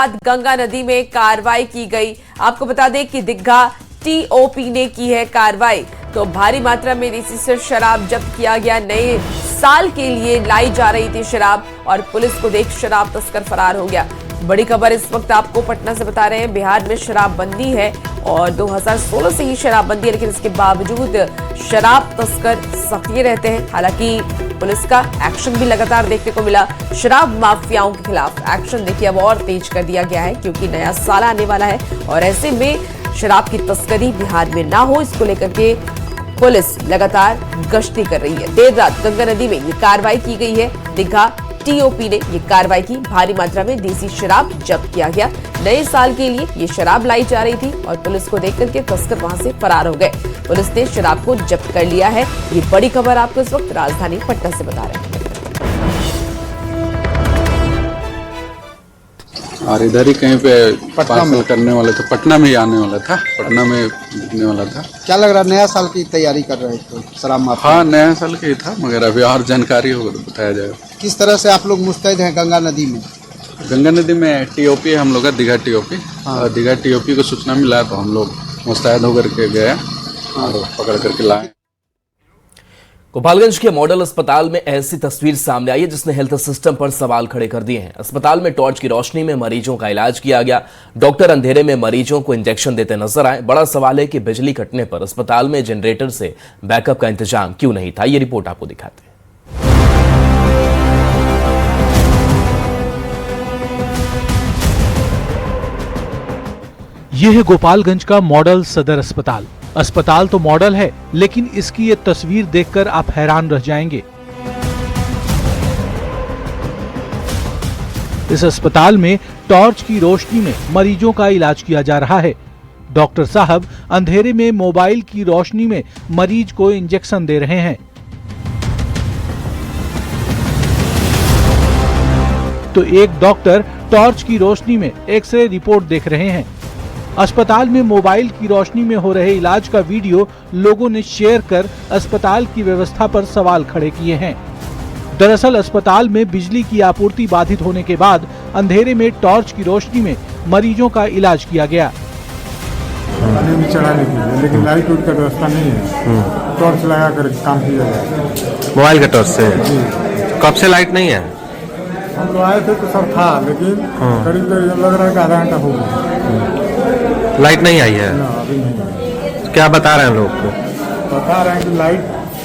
बाद गंगा नदी में कार्रवाई की गई। आपको बता दें कि दीघा टीओपी ने की है कार्रवाई। तो भारी मात्रा में देसी से शराब जब्त किया गया। नए साल के लिए लाई जा रही थी शराब और पुलिस को देख शराब तस्कर फरार हो गया। बड़ी खबर इस वक्त आपको पटना से बता रहे हैं। बिहार में शराबबंदी है और 2016 से ही शराबबंदी है, लेकिन इसके बावजूद शराब तस्कर सक्रिय रहते हैं। हालांकि पुलिस का एक्शन भी लगातार देखने को मिला। शराब माफियाओं के खिलाफ एक्शन देखिए अब और तेज कर दिया गया है, क्योंकि नया साल आने वाला है और ऐसे में शराब की तस्करी बिहार में ना हो, इसको लेकर के पुलिस लगातार गश्ती कर रही है। देर रात गंगा नदी में ये कार्रवाई की गई है। दीघा टीओपी ने ये कार्रवाई की। भारी मात्रा में देसी शराब जब्त किया गया। नए साल के लिए ये शराब लाई जा रही थी और पुलिस को देख करके तस्कर वहां से फरार हो गए। पुलिस ने शराब को जब्त कर लिया है। ये बड़ी खबर आपको इस वक्त राजधानी पटना से बता रहे हैं। और इधर ही कहीं पे पार्सल करने वाले थे, पटना में ही आने वाला था, पटना में बिकने वाला था। क्या लग रहा है नया साल की तैयारी कर रहे थे शराब माफिया? हाँ, नया साल का ही था, मगर अभी और जानकारी होगा तो बताया जाएगा। किस तरह से आप लोग मुस्तैद हैं गंगा नदी में? गंगा नदी में टीओपी है हम लोग का, दीघा टीओपी। और दीघा टीओपी को सूचना मिला तो हम लोग मुस्तैद होकर के गए और पकड़ करके लाए। गोपालगंज के मॉडल अस्पताल में ऐसी तस्वीर सामने आई है जिसने हेल्थ सिस्टम पर सवाल खड़े कर दिए हैं। अस्पताल में टॉर्च की रोशनी में मरीजों का इलाज किया गया। डॉक्टर अंधेरे में मरीजों को इंजेक्शन देते नजर आए। बड़ा सवाल है कि बिजली कटने पर अस्पताल में जनरेटर से बैकअप का इंतजाम क्यों नहीं था। ये रिपोर्ट आपको दिखाते हैं। यह है गोपालगंज का मॉडल सदर अस्पताल। अस्पताल तो मॉडल है, लेकिन इसकी ये तस्वीर देखकर आप हैरान रह जाएंगे। इस अस्पताल में टॉर्च की रोशनी में मरीजों का इलाज किया जा रहा है। डॉक्टर साहब अंधेरे में मोबाइल की रोशनी में मरीज को इंजेक्शन दे रहे हैं। तो एक डॉक्टर टॉर्च की रोशनी में एक्सरे रिपोर्ट देख रहे हैं। अस्पताल में मोबाइल की रोशनी में हो रहे इलाज का वीडियो लोगों ने शेयर कर अस्पताल की व्यवस्था पर सवाल खड़े किए हैं। दरअसल अस्पताल में बिजली की आपूर्ति बाधित होने के बाद अंधेरे में टॉर्च की रोशनी में मरीजों का इलाज किया गया। पानी में चढ़ाने के लिए, लेकिन लाइट उठ का व्यवस्था नहीं है। टॉर्च लगा कर काम किया जाए। मोबाइल का टॉर्च से? कब से लाइट नहीं है? हम लोग आए थे तो सब था, लेकिन करीब लग रहा है कि आधा घंटा हो गया लाइट नहीं आई है। अभी नहीं। क्या बता रहे हैं लोग को? बता रहे हैं कि लाइट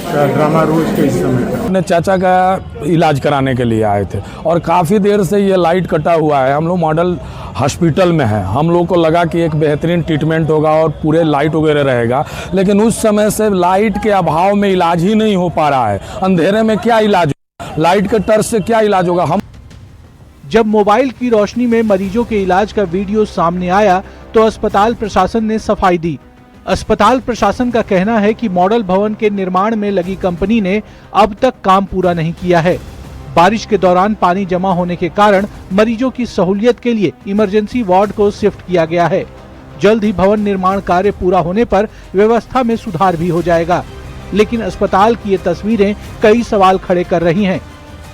का ड्रामा रोज के इस समय का। अपने चाचा का इलाज कराने के लिए आए थे और काफ़ी देर से ये लाइट कटा हुआ है। हम लोग मॉडल हॉस्पिटल में हैं। हम लोग को लगा कि एक बेहतरीन ट्रीटमेंट होगा और पूरे लाइट वगैरह रहेगा, लेकिन उस समय से लाइट के अभाव में इलाज ही नहीं हो पा रहा है। अंधेरे में क्या इलाज होगा? लाइट के टर्च से क्या इलाज होगा? हम जब मोबाइल की रोशनी में मरीजों के इलाज का वीडियो सामने आया तो अस्पताल प्रशासन ने सफाई दी। अस्पताल प्रशासन का कहना है कि मॉडल भवन के निर्माण में लगी कंपनी ने अब तक काम पूरा नहीं किया है। बारिश के दौरान पानी जमा होने के कारण मरीजों की सहूलियत के लिए इमरजेंसी वार्ड को शिफ्ट किया गया है। जल्द ही भवन निर्माण कार्य पूरा होने पर व्यवस्था में सुधार भी हो जाएगा। लेकिन अस्पताल की ये तस्वीरें कई सवाल खड़े कर रही हैं।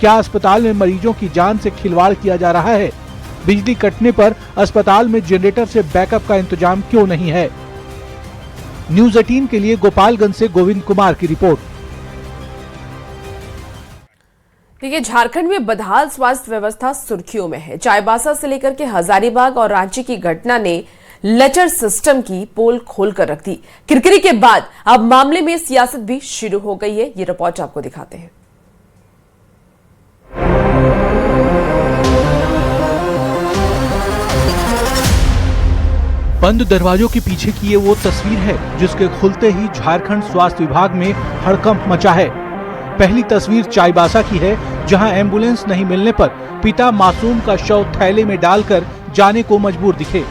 क्या अस्पताल में मरीजों की जान से खिलवाड़ किया जा रहा है? बिजली कटने पर अस्पताल में जनरेटर से बैकअप का इंतजाम क्यों नहीं है? न्यूज़ 18 के लिए गोपालगंज से गोविंद कुमार की रिपोर्ट। देखिए, झारखंड में बदहाल स्वास्थ्य व्यवस्था सुर्खियों में है। चाईबासा से लेकर के हजारीबाग और रांची की घटना ने लेटर सिस्टम की पोल खोलकर रख दी। किरकिरी के बाद अब मामले में सियासत भी शुरू हो गई है। ये रिपोर्ट आपको दिखाते हैं। बंद दरवाजों के पीछे की ये वो तस्वीर है जिसके खुलते ही झारखंड स्वास्थ्य विभाग में हड़कंप मचा है। पहली तस्वीर चाईबासा की है, जहां एम्बुलेंस नहीं मिलने पर पिता मासूम का शव थैले में डालकर जाने को मजबूर दिखे।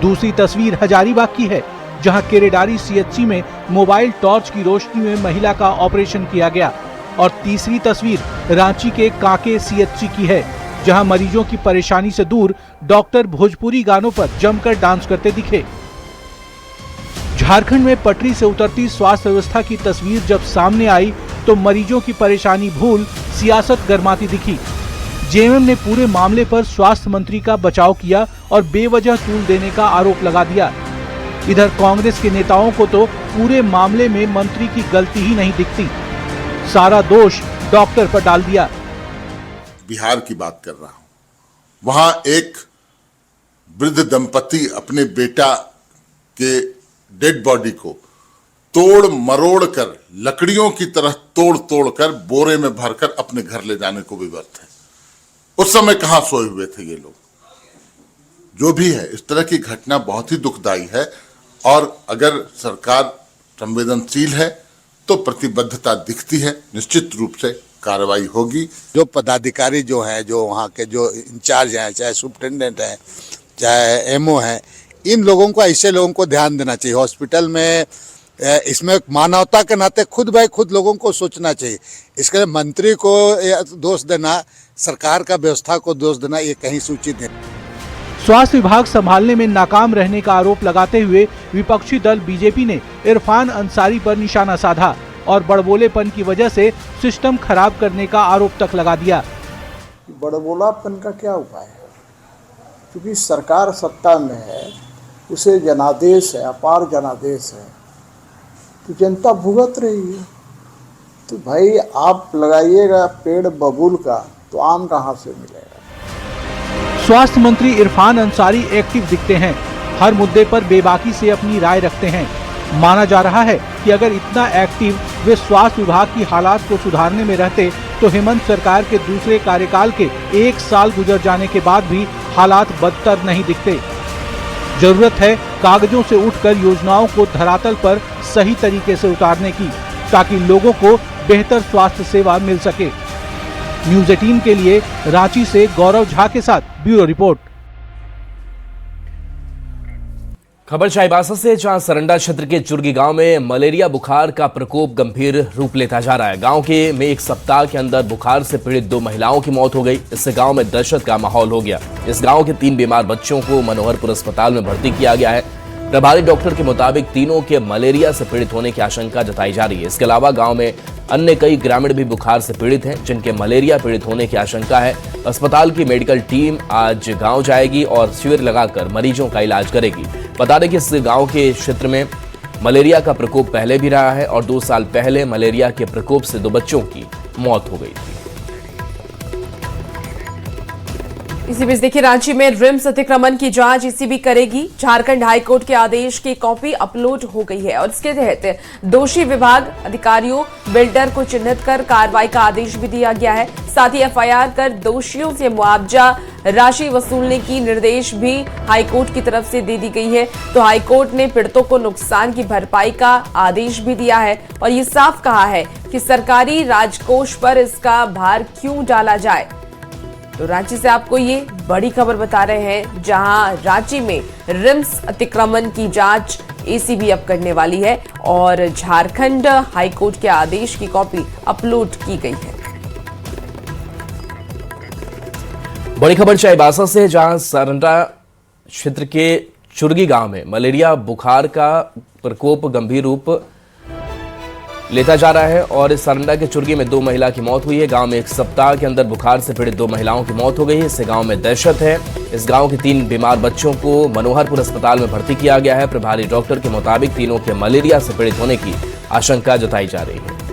दूसरी तस्वीर हजारीबाग की है, जहां केरेडारी सीएचसी में मोबाइल टॉर्च की रोशनी में महिला का ऑपरेशन किया गया। और तीसरी तस्वीर रांची के कांके सीएचसी की है, जहां मरीजों की परेशानी से दूर डॉक्टर भोजपुरी गानों पर जमकर डांस करते दिखे। झारखंड में पटरी से उतरती स्वास्थ्य व्यवस्था की तस्वीर जब सामने आई तो मरीजों की परेशानी भूल सियासत गरमाती दिखी। जेएमएम ने पूरे मामले पर स्वास्थ्य मंत्री का बचाव किया और बेवजह तूल देने का आरोप लगा दिया। इधर कांग्रेस के नेताओं को तो पूरे मामले में मंत्री की गलती ही नहीं दिखती, सारा दोष डॉक्टर पर डाल दिया। बिहार की बात कर रहा हूं, वहां एक वृद्ध दंपति अपने बेटा के डेड बॉडी को तोड़ मरोड़ कर, लकड़ियों की तरह तोड़ तोड़ कर बोरे में भरकर अपने घर ले जाने को विवश थे। उस समय कहां सोए हुए थे ये लोग? जो भी है, इस तरह की घटना बहुत ही दुखदाई है और अगर सरकार संवेदनशील है तो प्रतिबद्धता दिखती है, निश्चित रूप से कार्रवाई होगी। जो पदाधिकारी जो हैं, जो वहाँ के जो इंचार्ज हैं, चाहे सुप्रिटेंडेंट हैं, चाहे एमओ हैं, इन लोगों को, ऐसे लोगों को ध्यान देना चाहिए। हॉस्पिटल में इसमें मानवता के नाते खुद बाय खुद लोगों को सोचना चाहिए। इसके लिए मंत्री को दोष देना, सरकार का व्यवस्था को दोष देना, ये कहीं सूचित है। स्वास्थ्य विभाग संभालने में नाकाम रहने का आरोप लगाते हुए विपक्षी दल बीजेपी ने इरफान अंसारी पर निशाना साधा और बड़बोलेपन की वजह से सिस्टम खराब करने का आरोप तक लगा दिया। बड़बोलापन का क्या उपाय है? क्योंकि सरकार सत्ता में है, उसे जनादेश है, अपार जनादेश है, तो जनता भुगत रही है। तो भाई आप लगाइएगा पेड़ बबूल का, तो आम कहाँ से मिलेगा? स्वास्थ्य मंत्री इरफान अंसारी एक्टिव दिखते हैं, हर मुद्दे पर बेबाकी से अपनी राय रखते हैं। माना जा रहा है कि अगर इतना एक्टिव वे स्वास्थ्य विभाग की हालात को सुधारने में रहते तो हेमंत सरकार के दूसरे कार्यकाल के 1 साल गुजर जाने के बाद भी हालात बदतर नहीं दिखते। जरूरत है कागजों से उठकर योजनाओं को धरातल पर सही तरीके से उतारने की, ताकि लोगों को बेहतर स्वास्थ्य सेवा मिल सके। न्यूज़ 18 के लिए रांची से गौरव झा के साथ ब्यूरो रिपोर्ट। खबर चाईबासा से, जहां सरंडा क्षेत्र के चुर्गी गांव में मलेरिया बुखार का प्रकोप गंभीर रूप लेता जा रहा है। गांव में एक सप्ताह के अंदर बुखार से पीड़ित 2 महिलाओं की मौत हो गई। इससे गांव में दहशत का माहौल हो गया। इस गांव के 3 बीमार बच्चों को मनोहरपुर अस्पताल में भर्ती किया गया है। प्रभारी डॉक्टर के मुताबिक तीनों के मलेरिया से पीड़ित होने की आशंका जताई जा रही है। इसके अलावा गांव में अन्य कई ग्रामीण भी बुखार से पीड़ित हैं, जिनके मलेरिया पीड़ित होने की आशंका है। अस्पताल की मेडिकल टीम आज गांव जाएगी और शिविर लगाकर मरीजों का इलाज करेगी। बता दें कि इस गांव के क्षेत्र में मलेरिया का प्रकोप पहले भी रहा है और 2 साल पहले मलेरिया के प्रकोप से 2 बच्चों की मौत हो गई थी। इसी बीच देखिए, रांची में रिम्स अतिक्रमण की जांच ईसीबी करेगी। झारखंड हाईकोर्ट के आदेश की कॉपी अपलोड हो गई है और इसके तहत दोषी विभाग अधिकारियों बिल्डर को चिन्हित कर कार्रवाई का आदेश भी दिया गया है। साथ ही एफआईआर कर दोषियों से मुआवजा राशि वसूलने की निर्देश भी हाईकोर्ट की तरफ से दे दी गई है। तो हाईकोर्ट ने पीड़ितों को नुकसान की भरपाई का आदेश भी दिया है और ये साफ कहा है कि सरकारी राजकोष पर इसका भार क्यों डाला जाए। तो रांची से आपको ये बड़ी खबर बता रहे हैं, जहां रांची में रिम्स अतिक्रमण की जांच एसीबी अब करने वाली है और झारखंड हाईकोर्ट के आदेश की कॉपी अपलोड की गई है। बड़ी खबर चाईबासा से, जहां सरंडा क्षेत्र के चुर्गी गांव में मलेरिया बुखार का प्रकोप गंभीर रूप लेता जा रहा है और इस सरंडा के चुर्गी में 2 महिला की मौत हुई है। गांव में 1 सप्ताह के अंदर बुखार से पीड़ित 2 महिलाओं की मौत हो गई है। इससे गांव में दहशत है। इस गांव के 3 बीमार बच्चों को मनोहरपुर अस्पताल में भर्ती किया गया है। प्रभारी डॉक्टर के मुताबिक तीनों के मलेरिया से पीड़ित होने की आशंका जताई जा रही है।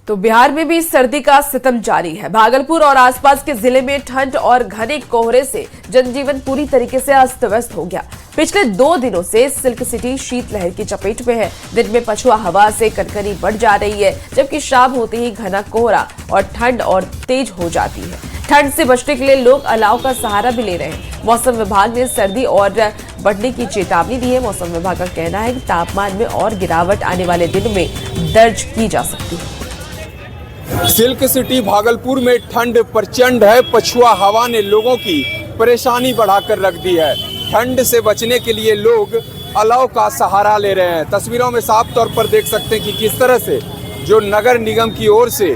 तो बिहार में भी सर्दी का सितम जारी है। भागलपुर और आसपास के जिले में ठंड और घने कोहरे से जनजीवन पूरी तरीके से अस्त व्यस्त हो गया। पिछले 2 दिनों से सिल्क सिटी शीतलहर की चपेट में है। दिन में पछुआ हवा से कनकनी बढ़ जा रही है, जबकि शाम होते ही घना कोहरा और ठंड और तेज हो जाती है। ठंड से बचने के लिए लोग अलाव का सहारा भी ले रहे हैं। मौसम विभाग ने सर्दी और बढ़ने की चेतावनी दी है। मौसम विभाग का कहना है कि तापमान में और गिरावट आने वाले दिनों में दर्ज की जा सकती है। सिल्क सिटी भागलपुर में ठंड प्रचंड है। पछुआ हवा ने लोगों की परेशानी बढ़ाकर रख दी है। ठंड से बचने के लिए लोग अलाव का सहारा ले रहे हैं। तस्वीरों में साफ तौर पर देख सकते हैं कि किस तरह से जो नगर निगम की ओर से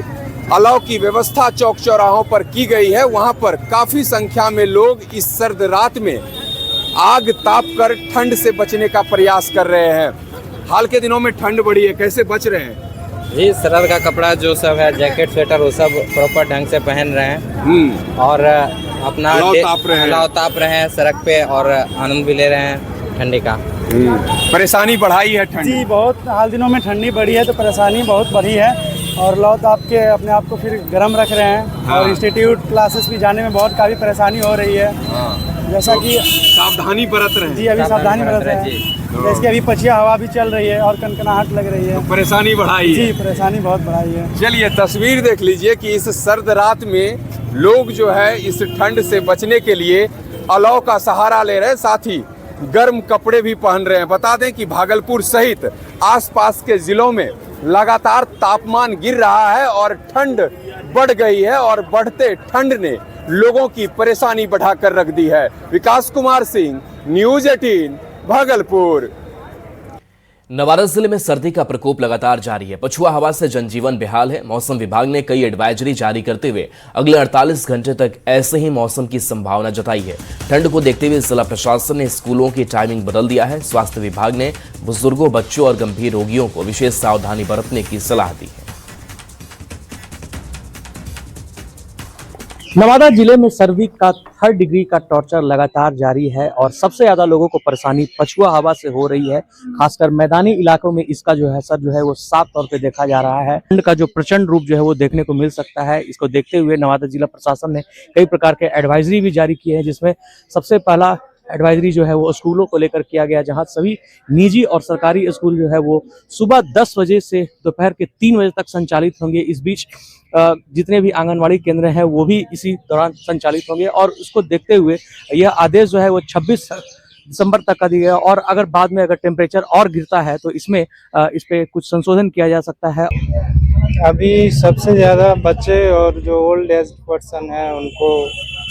अलाव की व्यवस्था चौक चौराहों पर की गई है, वहां पर काफी संख्या में लोग इस सर्द रात में आग ताप कर ठंड से बचने का प्रयास कर रहे हैं। हाल के दिनों में ठंड बढ़ी है, कैसे बच रहे हैं? जी, सरहद का कपड़ा जो सब है, जैकेट स्वेटर, वो सब प्रॉपर ढंग से पहन रहे हैं और अपना अलाव ताप रहे हैं सड़क पे और आनंद भी ले रहे हैं ठंडी का। परेशानी बढ़ाई है ठंड? जी, बहुत हाल दिनों में ठंडी बढ़ी है तो परेशानी बहुत बढ़ी है और अलाव ताप के अपने आप को फिर गर्म रख रहे हैं। और इंस्टीट्यूट क्लासेस भी जाने में बहुत काफ़ी परेशानी हो रही है। जैसा कि सावधानी बरत रहे हैं। जी, अभी सावधानी बरत रहे हैं। जैसे अभी पछिया हवा भी चल रही है और कनकनाहट लग रही है। तो परेशानी बढ़ाई है? जी, परेशानी बहुत बढ़ाई है। चलिए तस्वीर देख लीजिए कि इस सर्द रात में लोग जो है इस ठंड से बचने के लिए अलाव का सहारा ले रहे हैं, साथ ही गर्म कपड़े भी पहन रहे हैं। बता दें कि भागलपुर सहित आसपास के जिलों में लगातार तापमान गिर रहा है और ठंड बढ़ गई है और बढ़ते ठंड ने लोगों की परेशानी बढ़ाकर रख दी है। विकास कुमार सिंह, न्यूज़ 18, भागलपुर। नवादा जिले में सर्दी का प्रकोप लगातार जारी है। पछुआ हवा से जनजीवन बेहाल है। मौसम विभाग ने कई एडवाइजरी जारी करते हुए अगले 48 घंटे तक ऐसे ही मौसम की संभावना जताई है। ठंड को देखते हुए जिला प्रशासन ने स्कूलों की टाइमिंग बदल दिया है। स्वास्थ्य विभाग ने बुजुर्गों, बच्चों और गंभीर रोगियों को विशेष सावधानी बरतने की सलाह दी है। नवादा जिले में सर्दी का 3rd डिग्री का टॉर्चर लगातार जारी है और सबसे ज्यादा लोगों को परेशानी पछुआ हवा से हो रही है। खासकर मैदानी इलाकों में इसका जो है असर जो है वो साफ तौर पे देखा जा रहा है। ठंड का जो प्रचंड रूप जो है वो देखने को मिल सकता है। इसको देखते हुए नवादा जिला प्रशासन ने कई प्रकार के एडवाइजरी भी जारी किए हैं, जिसमें सबसे पहला एडवाइजरी जो है वो स्कूलों को लेकर किया गया, जहां सभी निजी और सरकारी स्कूल जो है वो सुबह 10 बजे से दोपहर के 3 बजे तक संचालित होंगे। इस बीच जितने भी आंगनवाड़ी केंद्र हैं वो भी इसी दौरान संचालित होंगे और उसको देखते हुए यह आदेश जो है वो 26 दिसंबर तक का दिया गया और अगर बाद में अगर टेम्परेचर और गिरता है तो इसमें इस पे कुछ संशोधन किया जा सकता है। अभी सबसे ज़्यादा बच्चे और जो ओल्ड एज पर्सन है उनको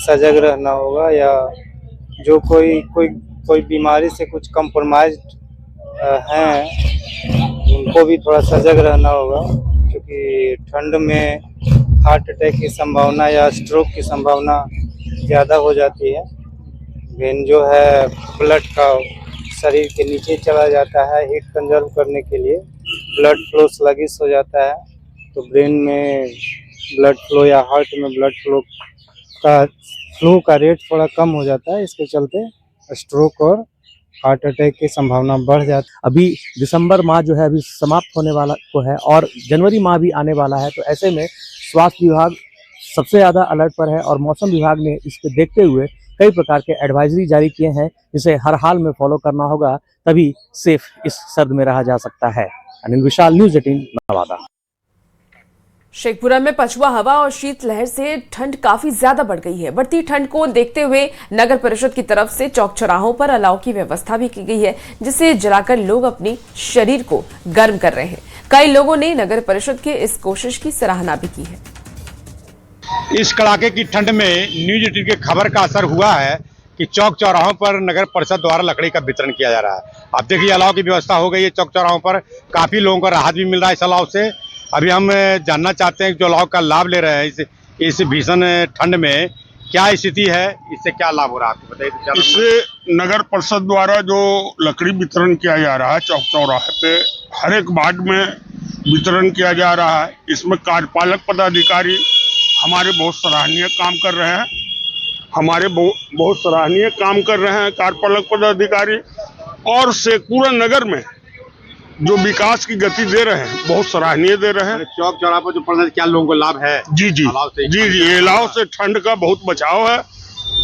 सजग रहना होगा, या जो कोई बीमारी से कुछ कम्प्रोमाइज्ड हैं उनको भी थोड़ा सजग रहना होगा, क्योंकि ठंड में हार्ट अटैक की संभावना या स्ट्रोक की संभावना ज़्यादा हो जाती है। वेन जो है ब्लड का शरीर के नीचे चला जाता है हीट कंजर्व करने के लिए, ब्लड फ्लो स्लगिश हो जाता है, तो ब्रेन में ब्लड फ्लो या हार्ट में ब्लड फ्लो का रेट थोड़ा कम हो जाता है। इसके चलते स्ट्रोक और हार्ट अटैक की संभावना बढ़ जाती है। अभी दिसंबर माह जो है अभी समाप्त होने वाला को है और जनवरी माह भी आने वाला है, तो ऐसे में स्वास्थ्य विभाग सबसे ज़्यादा अलर्ट पर है और मौसम विभाग ने इसको देखते हुए कई प्रकार के एडवाइजरी जारी किए हैं, जिसे हर हाल में फॉलो करना होगा, तभी सेफ इस सर्द में रहा जा सकता है। अनिल विशाल, न्यूज़ 18, नवादा। शेखपुरा में पछुआ हवा और शीतलहर से ठंड काफी ज्यादा बढ़ गई है। बढ़ती ठंड को देखते हुए नगर परिषद की तरफ से चौक चौराहों पर अलाव की व्यवस्था भी की गई है, जिसे जलाकर लोग अपनी शरीर को गर्म कर रहे हैं। कई लोगों ने नगर परिषद के इस कोशिश की सराहना भी की है। इस कड़ाके की ठंड में न्यूज़ 18 की खबर का असर हुआ है कि चौक चौराहों पर नगर परिषद द्वारा लकड़ी का वितरण किया जा रहा है। अब देखिए अलाव की व्यवस्था हो गई है चौक चौराहों पर, काफी लोगों को राहत भी मिल रहा है इस अलाव से। अभी हम जानना चाहते हैं कि जो अलाव का लाभ ले रहे हैं इस भीषण ठंड में क्या स्थिति है, इससे क्या लाभ हो रहा है आपको बताइए। इससे नगर परिषद द्वारा जो लकड़ी वितरण किया जा रहा है चौक चौराहे पे हर एक वार्ड में वितरण किया जा रहा है। इसमें कार्यपालक पदाधिकारी हमारे बहुत सराहनीय काम कर रहे हैं, कार्यपालक पदाधिकारी, और शेखपुरा नगर में जो विकास की गति दे रहे हैं बहुत सराहनीय दे रहे हैं। चौक चौराहे पर जो पड़ क्या लोगों को लाभ है? जी, अलाव से ठंड का बहुत बचाव है,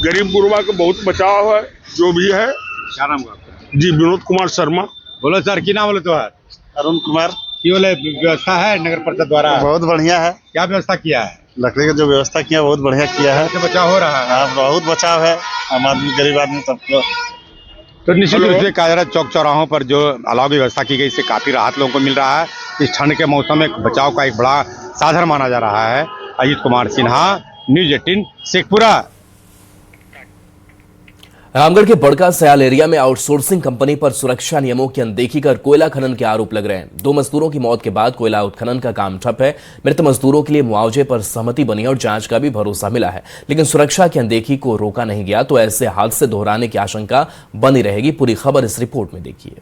गरीब गुरबा का बहुत बचाव है, जो भी है। क्या नाम है आपका? जी, विनोद कुमार शर्मा। बोलो सर, की नाम बोले तो है? अरुण कुमार। की बोले व्यवस्था है नगर परिषद द्वारा? बहुत बढ़िया है। क्या व्यवस्था किया है? लकड़ी का जो व्यवस्था किया बहुत बढ़िया किया है। बचाव हो रहा है? हाँ, बहुत बचाव है, आम आदमी गरीब आदमी सबको। तो निश्चित रूप से कहा जा रहा है चौक चौराहों पर जो अलाव की व्यवस्था की गई, इससे काफी राहत लोगों को मिल रहा है। इस ठंड के मौसम में बचाव का एक बड़ा साधन माना जा रहा है। अजीत कुमार सिन्हा, न्यूज़ 18, शेखपुरा। रामगढ़ के बड़का सयाल एरिया में आउटसोर्सिंग कंपनी पर सुरक्षा नियमों की अनदेखी कर कोयला खनन के आरोप लग रहे हैं। 2 मजदूरों की मौत के बाद कोयला उत्खनन का काम ठप है। मृत मजदूरों के लिए मुआवजे पर सहमति बनी और जांच का भी भरोसा मिला है, लेकिन सुरक्षा की अनदेखी को रोका नहीं गया तो ऐसे हादसे दोहराने की आशंका बनी रहेगी। पूरी खबर इस रिपोर्ट में देखिए।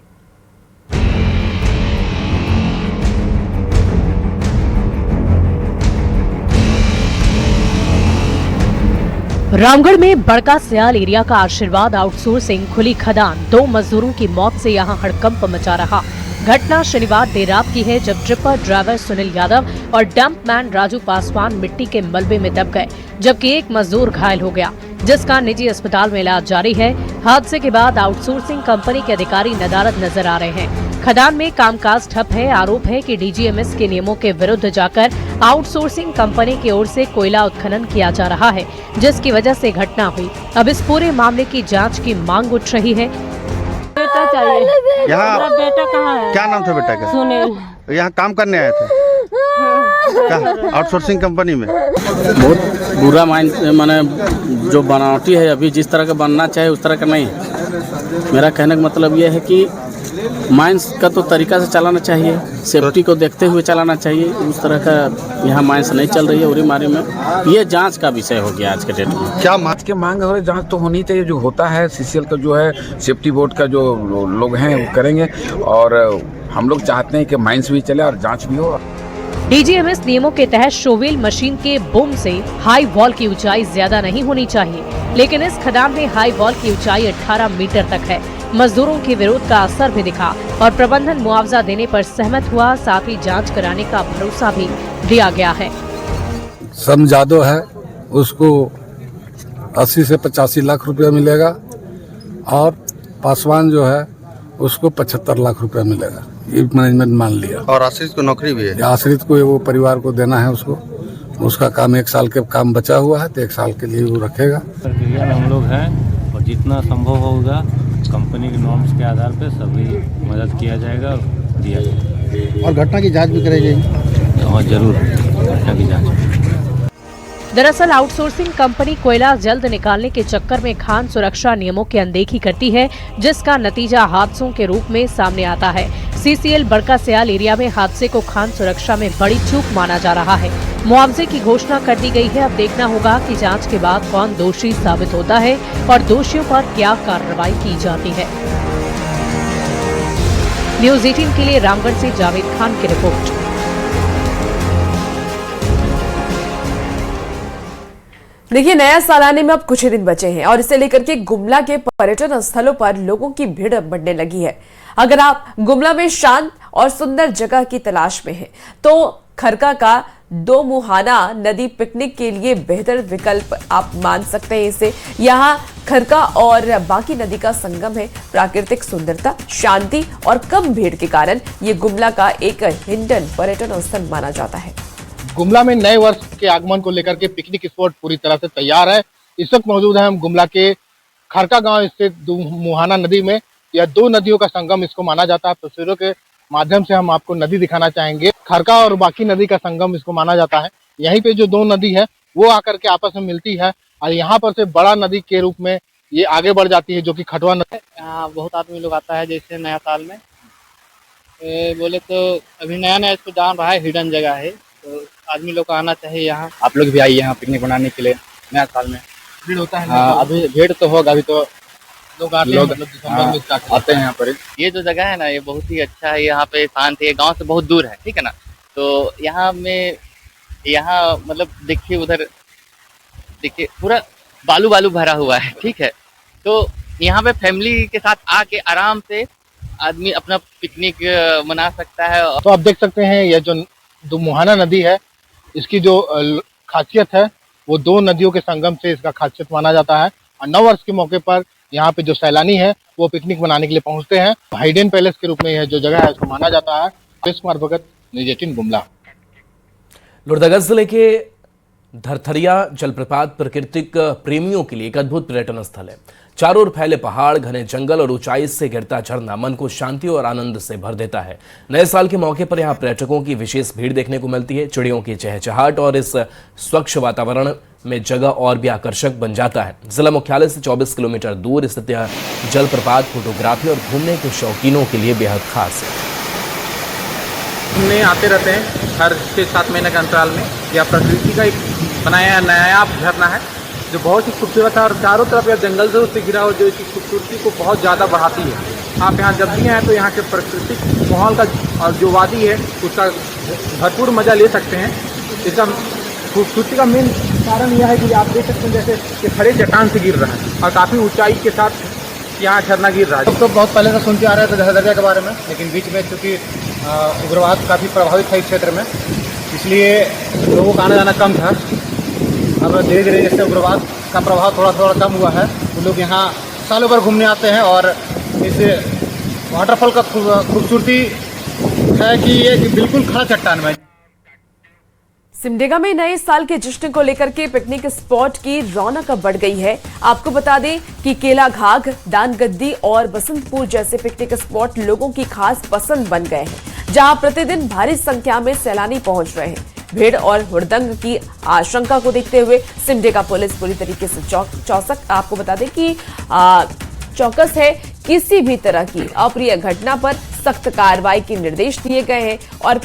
रामगढ़ में बड़का सयाल एरिया का आशीर्वाद आउटसोर्सिंग खुली खदान, 2 मजदूरों की मौत से यहां हड़कंप मचा रहा। घटना शनिवार देर रात की है, जब ट्रिपर ड्राइवर सुनील यादव और डंपमैन राजू पासवान मिट्टी के मलबे में दब गए, जबकि एक मजदूर घायल हो गया, जिसका निजी अस्पताल में इलाज जारी है। हादसे के बाद आउटसोर्सिंग कंपनी के अधिकारी नदारद नजर आ रहे हैं। खदान में कामकाज ठप है। आरोप है कि डीजीएमएस के नियमों के विरुद्ध जाकर आउटसोर्सिंग कंपनी की ओर से कोयला उत्खनन किया जा रहा है, जिसकी वजह से घटना हुई। अब इस पूरे मामले की जांच की मांग उठ रही है। बेटा चाहिए। यहाँ बेटा कहाँ है? क्या नाम था बेटा का? सुनील। यहाँ काम करने आए थे क्या आउटसोर्सिंग कंपनी में? बहुत बुरा माने जो बनावटी है, अभी जिस तरह का बनना चाहिए उस तरह का नहीं है। मेरा कहने का मतलब ये है कि माइंस का तो तरीका से चलाना चाहिए, सेफ्टी को देखते हुए चलाना चाहिए। उस तरह का यहाँ माइंस नहीं चल रही है उरी मारी में। ये जांच का विषय हो गया आज के डेट में। क्या मांग के मांग है? जांच तो होनी चाहिए। जो होता है सीसीएल का जो है सेफ्टी बोर्ड का जो लोग हैं वो करेंगे, और हम लोग चाहते हैं कि माइंस भी चले और जांच भी हो। डीजीएमएस नियमों के तहत शोवेल मशीन के बूम से हाई वॉल की ऊंचाई ज्यादा नहीं होनी चाहिए, लेकिन इस खदान में हाई वॉल की ऊंचाई 18 मीटर तक है। मजदूरों के विरोध का असर भी दिखा और प्रबंधन मुआवजा देने पर सहमत हुआ। साथ ही जांच कराने का भरोसा भी दिया गया है। समझादो है उसको 80 से 85 लाख रुपया मिलेगा, और पासवान जो है उसको 75 लाख रुपया मिलेगा। ये मैनेजमेंट मान लिया। और आश्रित को नौकरी भी है? आश्रित को वो परिवार को देना है उसको। उसका काम 1 साल के काम बचा हुआ है तो 1 साल के लिए वो रखेगा। प्रक्रिया में हम लोग हैं और जितना संभव होगा कंपनी के नॉर्म्स के आधार पर सभी मदद किया जाएगा और दिया जाएगा। और घटना की जांच भी कराई जाएगी? हाँ जरूर, घटना की जांच। दरअसल आउटसोर्सिंग कंपनी कोयला जल्द निकालने के चक्कर में खान सुरक्षा नियमों की अनदेखी करती है, जिसका नतीजा हादसों के रूप में सामने आता है। सीसीएल बड़का सयाल एरिया में हादसे को खान सुरक्षा में बड़ी चूक माना जा रहा है। मुआवजे की घोषणा कर दी गई है। अब देखना होगा कि जांच के बाद कौन दोषी साबित होता है और दोषियों पर क्या कार्रवाई की जाती है। न्यूज 18 के लिए रामगढ़ से जावेद खान की रिपोर्ट। देखिए, नया साल आने में अब कुछ ही दिन बचे हैं और इसे लेकर के गुमला के पर्यटन स्थलों पर लोगों की भीड़ बढ़ने लगी है। अगर आप गुमला में शांत और सुंदर जगह की तलाश में हैं, तो खरका का 2 मुहाना नदी पिकनिक के लिए बेहतर विकल्प आप मान सकते हैं इसे। यहाँ खरका और बाकी नदी का संगम है। प्राकृतिक सुंदरता, शांति और कम भीड़ के कारण ये गुमला का एक हिडन पर्यटन स्थल माना जाता है। गुमला में नए वर्ष के आगमन को लेकर के पिकनिक स्पॉट पूरी तरह से तैयार है। इस वक्त मौजूद है हम गुमला के खरका गांव स्थित मुहाना नदी में। यह 2 नदियों का संगम इसको माना जाता है। तस्वीरों के माध्यम से हम आपको नदी दिखाना चाहेंगे। खरका और बाकी नदी का संगम इसको माना जाता है। यहीं पे जो 2 नदी है वो आकर के आपस में मिलती है और यहाँ पर से बड़ा नदी के रूप में ये आगे बढ़ जाती है, जो कि खटवा नदी। यहाँ बहुत आदमी लोग आता है, जैसे नया साल में बोले तो अभी नया नया इसको जान रहा है, हिडन जगह है, तो आदमी लोग को आना चाहिए यहाँ। आप लोग भी आइए यहाँ पिकनिक बनाने के लिए नया साल में। भीड़ होता है? हाँ, अभी भीड़ तो होगा। अभी तो लोग आते हैं, मतलब दिसंबर में आते हैं यहाँ पर। ये जो जगह है ना, ये बहुत ही अच्छा है। यहाँ पे शांत है, गांव से बहुत दूर है, ठीक है ना। तो यहाँ मतलब देखिए, उधर देखिए पूरा बालू बालू भरा हुआ है, ठीक है। तो यहाँ पे फैमिली के साथ आके आराम से आदमी अपना पिकनिक मना सकता है। तो आप देख सकते हैं ये जो मुहाना नदी है, इसकी जो खासियत है वो 2 नदियों के संगम से इसका खासियत माना जाता है। और नव वर्ष के मौके पर यहाँ पे जो सैलानी है वो पिकनिक मनाने के लिए पहुंचते हैं। हाइडन पैलेस के रूप में यह जो जगह है उसको माना जाता है। कुमार भगत, न्यूज़ 18 गुमला। लोहरदगा जिले के धरथरिया जलप्रपात प्राकृतिक प्रेमियों के लिए एक अद्भुत पर्यटन स्थल है। चारों ओर फैले पहाड़, घने जंगल और ऊंचाई से गिरता झरना मन को शांति और आनंद से भर देता है। नए साल के मौके पर यहाँ पर्यटकों की विशेष भीड़ देखने को मिलती है। चिड़ियों की चहचहाट और इस स्वच्छ वातावरण में जगह और भी आकर्षक बन जाता है। जिला मुख्यालय से 24 किलोमीटर दूर स्थित यह जलप्रपात फोटोग्राफी और घूमने के शौकीनों के लिए बेहद खास है। घूमने आते रहते हैं हर 6-7 महीने के अंतराल में। यह प्रकृति का एक बनाया नया झरना है जो बहुत ही खूबसूरत है और चारों तरफ यह जंगल से घिरा हो, जो इसकी खूबसूरती को बहुत ज़्यादा बढ़ाती है। आप यहाँ जब भी आए तो यहाँ के प्राकृतिक माहौल का और जो वादी है उसका भरपूर मज़ा ले सकते हैं। इसका खूबसूरती का मेन कारण यह है कि आप देख सकते हैं जैसे कि खड़े चट्टान से गिर रहा है और काफ़ी ऊंचाई के साथ यहाँ झरना गिर रहा है। तो बहुत पहले से सुनते आ रहे थे दर्जा के बारे में, लेकिन बीच में चूँकि उग्रवाद काफ़ी प्रभावित था इस क्षेत्र में, इसलिए लोगों का आना जाना कम था। अब धीरे धीरे जैसे उग्रवाद का प्रभाव थोड़ा थोड़ा कम हुआ है तो लोग यहाँ सालों भर घूमने आते हैं और इस वाटरफॉल का खूबसूरती है कि ये बिल्कुल खड़ा चट्टान में। सिमडेगा में नए साल के जश्न को लेकर के पिकनिक स्पॉट की रौनक अब बढ़ गई है। आपको बता दें कि केला घाघ, दानगद्दी और बसंतपुर जैसे पिकनिक स्पॉट लोगों की खास पसंद बन गए हैं, जहां प्रतिदिन भारी संख्या में सैलानी पहुंच रहे हैं। भीड़ और हुड़दंग की आशंका को देखते हुए सिमडेगा पुलिस पूरी तरीके से चौकस आपको बता दें कि चौकस है। किसी भी तरह की अप्रिय घटना पर सख्त कार्रवाई के निर्देश दिए गए हैं और